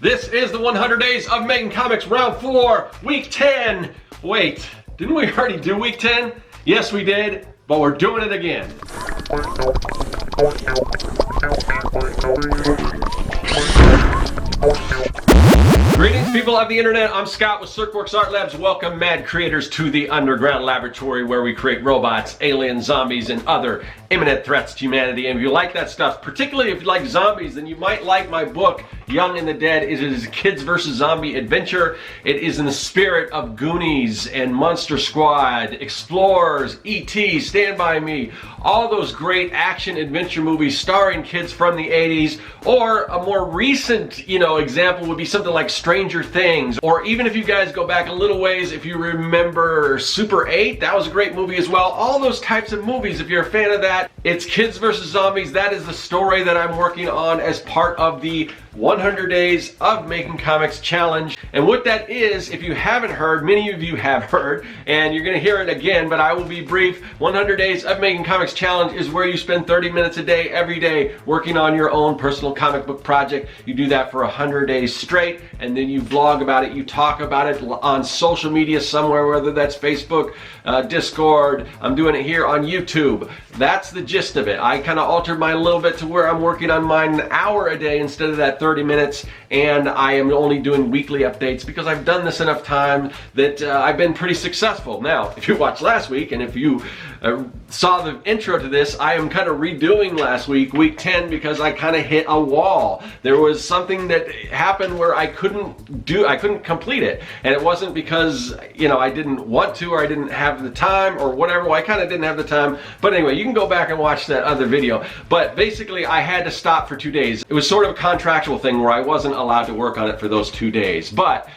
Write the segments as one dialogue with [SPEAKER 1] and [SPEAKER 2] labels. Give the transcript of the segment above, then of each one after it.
[SPEAKER 1] This is the 100 Days of Making Comics Round 4, Week 10. Wait, didn't we already do Week 10? Yes, we did, but we're doing it again. Greetings, people of the internet. I'm Scott with Serkworks Art Labs. Welcome, mad creators, to the underground laboratory where we create robots, aliens, zombies, and other imminent threats to humanity. And if you like that stuff, particularly if you like zombies, then you might like my book, Young and the Dead. It is a kids versus zombie adventure. It is in the spirit of Goonies and Monster Squad, Explorers, E.T., Stand By Me, all those great action adventure movies starring kids from the 80s. Or a more recent, example would be something like Stranger Things. Or even if you guys go back a little ways, if you remember Super 8, that was a great movie as well. All those types of movies, if you're a fan of that, it's kids versus zombies. That is the story that I'm working on as part of the 100 Days of Making Comics Challenge. And what that is, if you haven't heard, many of you have heard, and you're going to hear it again, but I will be brief. 100 Days of Making Comics Challenge is where you spend 30 minutes a day, every day, working on your own personal comic book project. You do that for 100 days straight, and then you vlog about it, you talk about it on social media somewhere, whether that's Facebook, Discord. I'm doing it here on YouTube. That's the gist of it. I kind of altered mine a little bit to where I'm working on mine an hour a day instead of that 30 minutes, and I am only doing weekly updates because I've done this enough time that I've been pretty successful. Now, if you watched last week, and if you saw the intro to this, I am kind of redoing last week, week 10, because I kind of hit a wall. There was something that happened where I couldn't complete it, and it wasn't because I didn't want to or I didn't have the time or whatever. Well, I kind of didn't have the time, but anyway, you can go back and watch that other video. But basically, I had to stop for 2 days. It was sort of a contractual thing where I wasn't allowed to work on it for those 2 days. But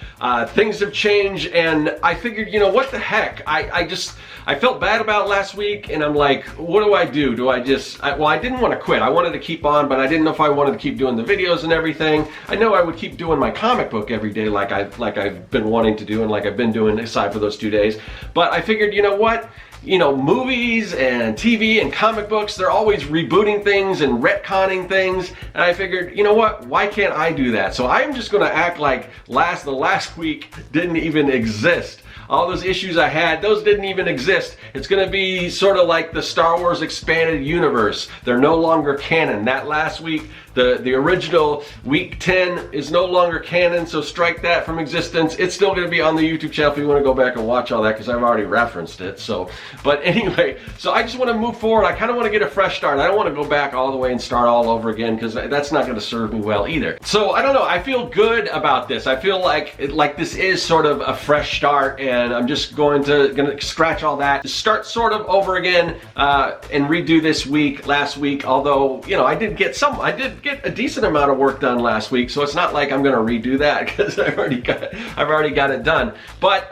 [SPEAKER 1] things have changed, and I figured, what the heck? I felt bad about last week, and I'm like, what do I do? Do I just, well, I didn't want to quit. I wanted to keep on, but I didn't know if I wanted to keep doing the videos and everything. I know I would keep doing my comic book every day like I've been wanting to do and like I've been doing aside for those 2 days. But I figured, you know what? Movies and TV and comic books, they're always rebooting things and retconning things. And I figured, you know what? Why can't I do that? So I'm just going to act like the last week didn't even exist. All those issues I had, those didn't even exist. It's going to be sort of like the Star Wars expanded universe. They're no longer canon. That last week, the original week 10 is no longer canon, so strike that from existence. It's still going to be on the YouTube channel if you want to go back and watch all that, because I've already referenced it. But anyway, so I just want to move forward. I kind of want to get a fresh start. I don't want to go back all the way and start all over again, because that's not going to serve me well either. So I don't know. I feel good about this. I feel like this is sort of a fresh start, and I'm just going to scratch all that, start sort of over again, and redo this week, last week. Although I did get a decent amount of work done last week, so it's not like I'm going to redo that because I've already got it done. But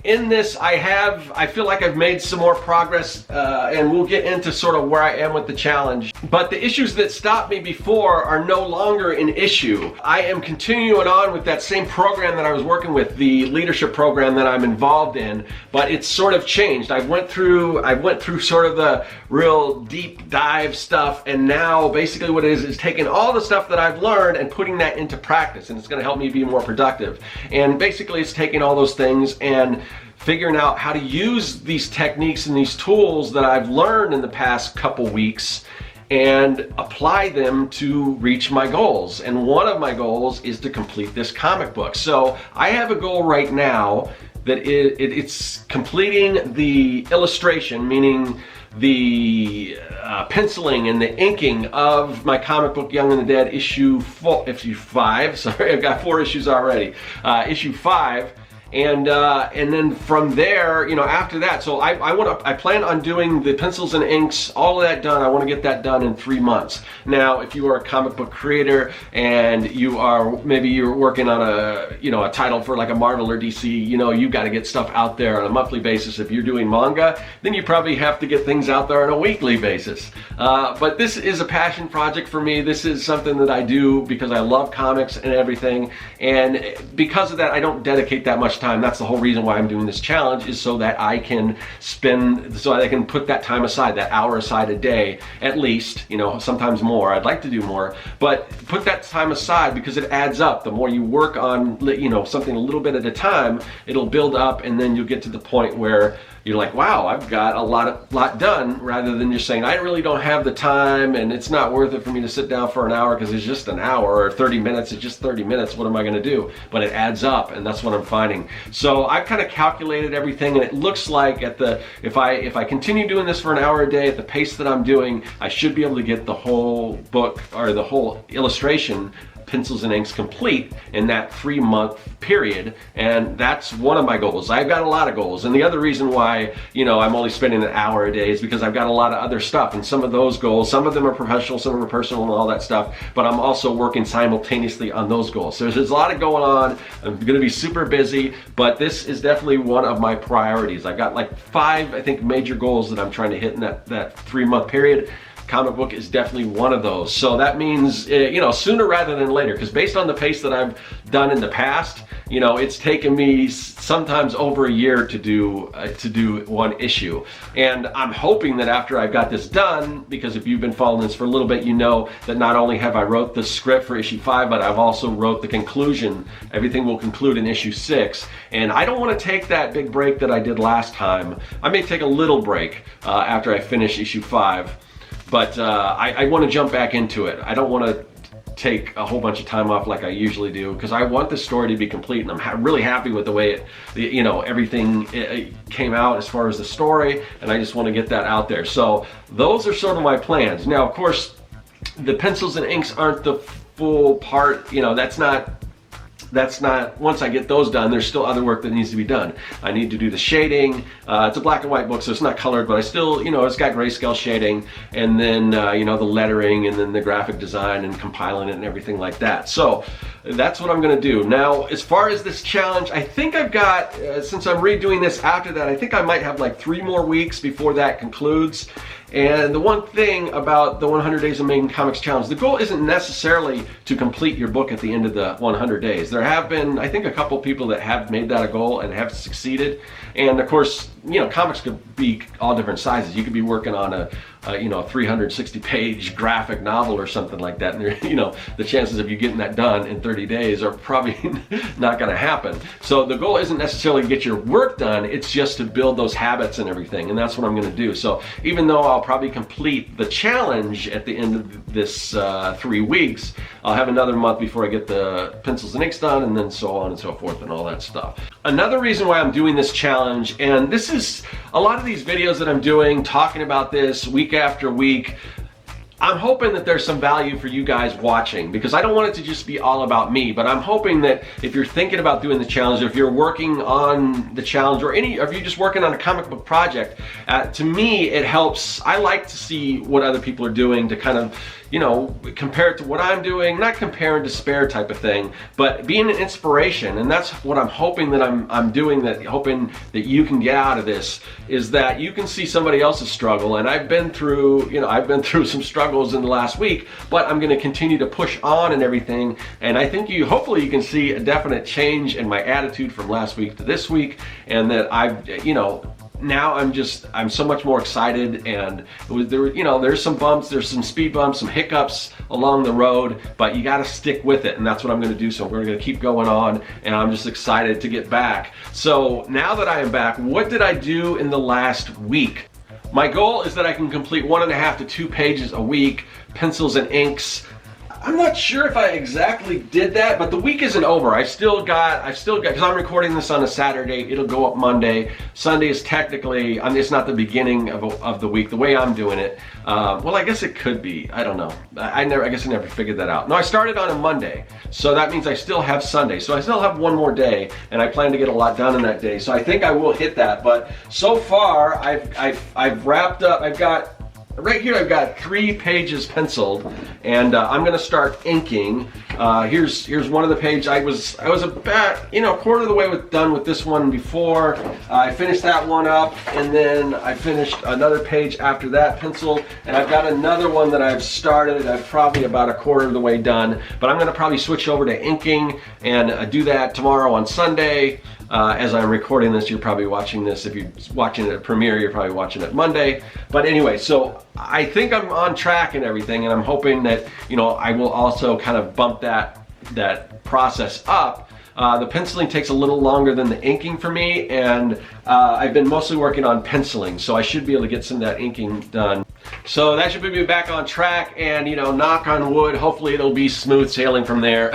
[SPEAKER 1] in this, I feel like I've made some more progress, and we'll get into sort of where I am with the challenge. But the issues that stopped me before are no longer an issue. I am continuing on with that same program that I was working with, the leadership program that I'm involved in, but it's sort of changed. I went through sort of the real deep dive stuff, and now basically what it is taking all the stuff that I've learned and putting that into practice, and it's going to help me be more productive. And basically it's taking all those things and figuring out how to use these techniques and these tools that I've learned in the past couple weeks and apply them to reach my goals. And one of my goals is to complete this comic book. So I have a goal right now that it's completing the illustration, meaning the penciling and the inking of my comic book Young and the Dead issue 5. Sorry, I've got 4 issues already. Issue 5. And then from there, after that, so I plan on doing the pencils and inks, all of that done. I want to get that done in 3 months. Now, if you are a comic book creator and maybe you're working on a title for like a Marvel or DC, you've got to get stuff out there on a monthly basis. If you're doing manga, then you probably have to get things out there on a weekly basis. But this is a passion project for me. This is something that I do because I love comics and everything. And because of that, I don't dedicate that much much time. That's the whole reason why I'm doing this challenge, is so that I can put that time aside, that hour aside a day, at least, you know, sometimes more. I'd like to do more, but put that time aside because it adds up. The more you work on, you know, something a little bit at a time, it'll build up, and then you'll get to the point where you're like, wow, I've got a lot done, rather than just saying, I really don't have the time and it's not worth it for me to sit down for an hour because it's just an hour, or 30 minutes, it's just 30 minutes. What am I gonna do? But it adds up, and that's what I'm finding. So I've kind of calculated everything, and it looks like if I continue doing this for an hour a day at the pace that I'm doing, I should be able to get the whole book, or the whole illustration, pencils and inks, complete in that 3-month period. And that's one of my goals. I've got a lot of goals, and the other reason why, you know, I'm only spending an hour a day is because I've got a lot of other stuff, and some of those goals, some of them are professional, some of them are personal and all that stuff, but I'm also working simultaneously on those goals. So there's a lot of going on. I'm gonna be super busy, but this is definitely one of my priorities. I've got like 5, I think, major goals that I'm trying to hit in that 3-month period. Comic book is definitely one of those. So that means, you know, sooner rather than later, because based on the pace that I've done in the past, you know, it's taken me sometimes over a year to do one issue. And I'm hoping that after I've got this done, because if you've been following this for a little bit, you know that not only have I wrote the script for issue 5, but I've also wrote the conclusion. Everything will conclude in issue 6. And I don't want to take that big break that I did last time. I may take a little break after I finish issue 5. But I want to jump back into it. I don't want to take a whole bunch of time off like I usually do, because I want the story to be complete, and I'm really happy with the way you know, everything came out as far as the story, and I just want to get that out there. So those are sort of my plans. Now, of course, the pencils and inks aren't the full part. You know, that's not, once I get those done, there's still other work that needs to be done. I need to do the shading. It's a black and white book, so it's not colored, but I still, you know, it's got grayscale shading, and then, you know, the lettering, and then the graphic design, and compiling it, and everything like that. So that's what I'm gonna do. Now, as far as this challenge, I think I've got, since I'm redoing this after that, I think I might have like 3 more weeks before that concludes. And the one thing about the 100 Days of Making Comics Challenge, the goal isn't necessarily to complete your book at the end of the 100 days. There have been, I think, a couple people that have made that a goal and have succeeded. And of course, you know, comics could be all different sizes. You could be working on a you know, 360-page graphic novel or something like that, and you know, the chances of you getting that done in 30 days are probably not going to happen. So the goal isn't necessarily to get your work done, it's just to build those habits and everything, and that's what I'm going to do. So even though I'll probably complete the challenge at the end of this 3 weeks, I'll have another month before I get the pencils and inks done, and then so on and so forth and all that stuff. Another reason why I'm doing this challenge, and this is a lot of these videos that I'm doing, talking about this week after week, I'm hoping that there's some value for you guys watching, because I don't want it to just be all about me, but I'm hoping that if you're thinking about doing the challenge, or if you're working on the challenge, or if you're just working on a comic book project, to me it helps. I like to see what other people are doing to kind of, you know, compare it to what I'm doing, not compare and despair type of thing, but being an inspiration. And that's what I'm hoping that I'm doing, hoping that you can get out of this, is that you can see somebody else's struggle. And I've been through, you know, I've been through some struggles in the last week, but I'm going to continue to push on and everything. And I think hopefully you can see a definite change in my attitude from last week to this week, and that I've, you know, now I'm so much more excited. And there's some bumps, there's some speed bumps, some hiccups along the road, but you got to stick with it, and that's what I'm going to do. So we're going to keep going on, and I'm just excited to get back. So now that I am back, what did I do in the last week? My goal is that I can complete 1.5 to 2 pages a week, pencils and inks. I'm not sure if I exactly did that, but the week isn't over. I've still got, because I'm recording this on a Saturday, it'll go up Monday. Sunday is technically, it's not the beginning of the week, the way I'm doing it. Well, I guess it could be, I don't know. I guess I never figured that out. No, I started on a Monday, so that means I still have Sunday. So I still have 1 more day, and I plan to get a lot done in that day. So I think I will hit that, but so far, I've wrapped up, right here I've got 3 pages penciled, and I'm gonna start inking. Here's one of the pages. I was about, you know, a quarter of the way done with this one before. I finished that one up, and then I finished another page after that pencil, and I've got another one that I've started. I'm probably about a quarter of the way done, but I'm going to probably switch over to inking and do that tomorrow on Sunday. As I'm recording this, you're probably watching this. If you're watching it at premiere, you're probably watching it Monday. But anyway, so I think I'm on track and everything, and I'm hoping that, you know, I will also kind of bump that process up. The penciling takes a little longer than the inking for me, and I've been mostly working on penciling, so I should be able to get some of that inking done. So that should put me back on track, and, you know, knock on wood, hopefully it'll be smooth sailing from there.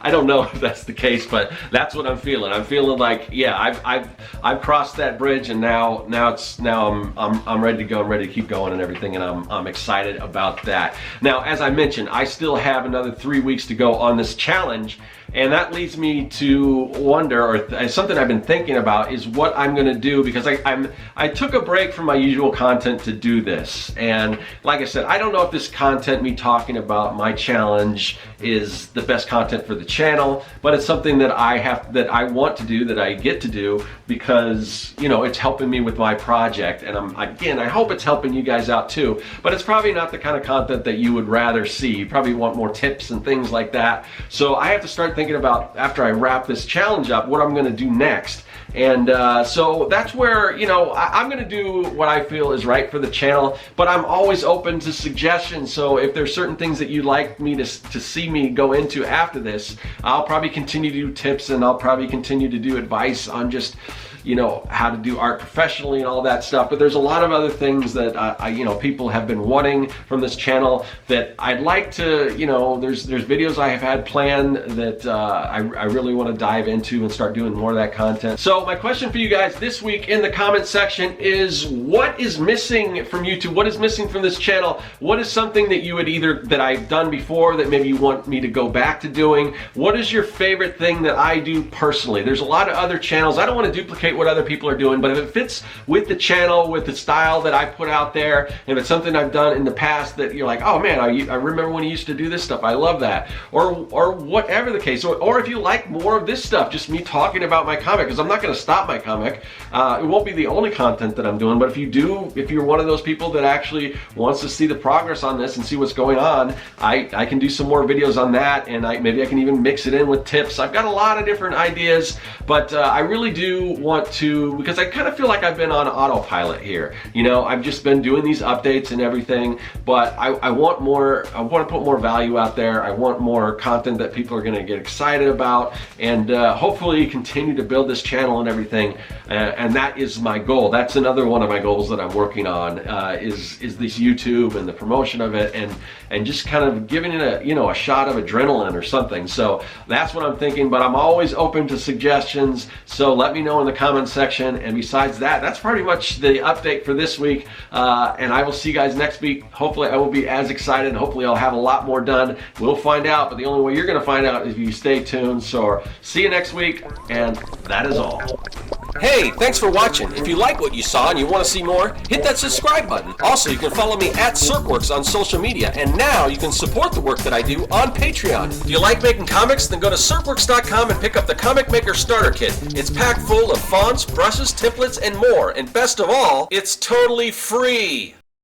[SPEAKER 1] I don't know if that's the case, but that's what I'm feeling. I'm feeling like, yeah, I've crossed that bridge, and now I'm ready to go. I'm ready to keep going and everything, and I'm excited about that. Now, as I mentioned, I still have another 3 weeks to go on this challenge. And that leads me to wonder, or something I've been thinking about, is what I'm going to do, because I took a break from my usual content to do this. And like I said, I don't know if this content, me talking about my challenge, is the best content for the channel, but it's something that I want to do, that I get to do, because, you know, it's helping me with my project. And I hope it's helping you guys out too, but it's probably not the kind of content that you would rather see. You probably want more tips and things like that. So I have to start thinking about, after I wrap this challenge up, what I'm going to do next. And so that's where, you know, I'm going to do what I feel is right for the channel, but I'm always open to suggestions. So if there's certain things that you'd like me to see me go into after this, I'll probably continue to do tips, and I'll probably continue to do advice on just, you know, how to do art professionally and all that stuff. But there's a lot of other things that you know, people have been wanting from this channel that I'd like to, you know, there's videos I have had planned that I really want to dive into and start doing more of that content. So my question for you guys this week in the comment section is, what is missing from YouTube? What is missing from this channel? What is something that you would that I've done before that maybe you want me to go back to doing? What is your favorite thing that I do personally? There's a lot of other channels. I don't want to duplicate what other people are doing, but if it fits with the channel, with the style that I put out there, and if it's something I've done in the past that you're like, oh man, I remember when he used to do this stuff, I love that, or whatever the case, or if you like more of this stuff, just me talking about my comic, because I'm not going to stop my comic. It won't be the only content that I'm doing, but if you're one of those people that actually wants to see the progress on this and see what's going on, I can do some more videos on that, and maybe I can even mix it in with tips. I've got a lot of different ideas, but I really do want to, because I kind of feel like I've been on autopilot here. You know, I've just been doing these updates and everything, but I want more. I want to put more value out there. I want more content that people are going to get excited about, and hopefully continue to build this channel and everything. And that is my goal. That's another one of my goals that I'm working on, is this YouTube and the promotion of it, and just kind of giving it a shot of adrenaline or something. So that's what I'm thinking, but I'm always open to suggestions. So let me know in the comment section. And besides that, that's pretty much the update for this week. And I will see you guys next week. Hopefully I will be as excited. Hopefully I'll have a lot more done. We'll find out, but the only way you're going to find out is if you stay tuned. So see you next week, and that is all. Hey, thanks for watching. If you like what you saw and you want to see more, hit that subscribe button. Also, you can follow me at Serkworks on social media, and now you can support the work that I do on Patreon. Do you like making comics? Then go to Serkworks.com and pick up the Comic Maker Starter Kit. It's packed full of fonts, brushes, templates, and more. And best of all, it's totally free.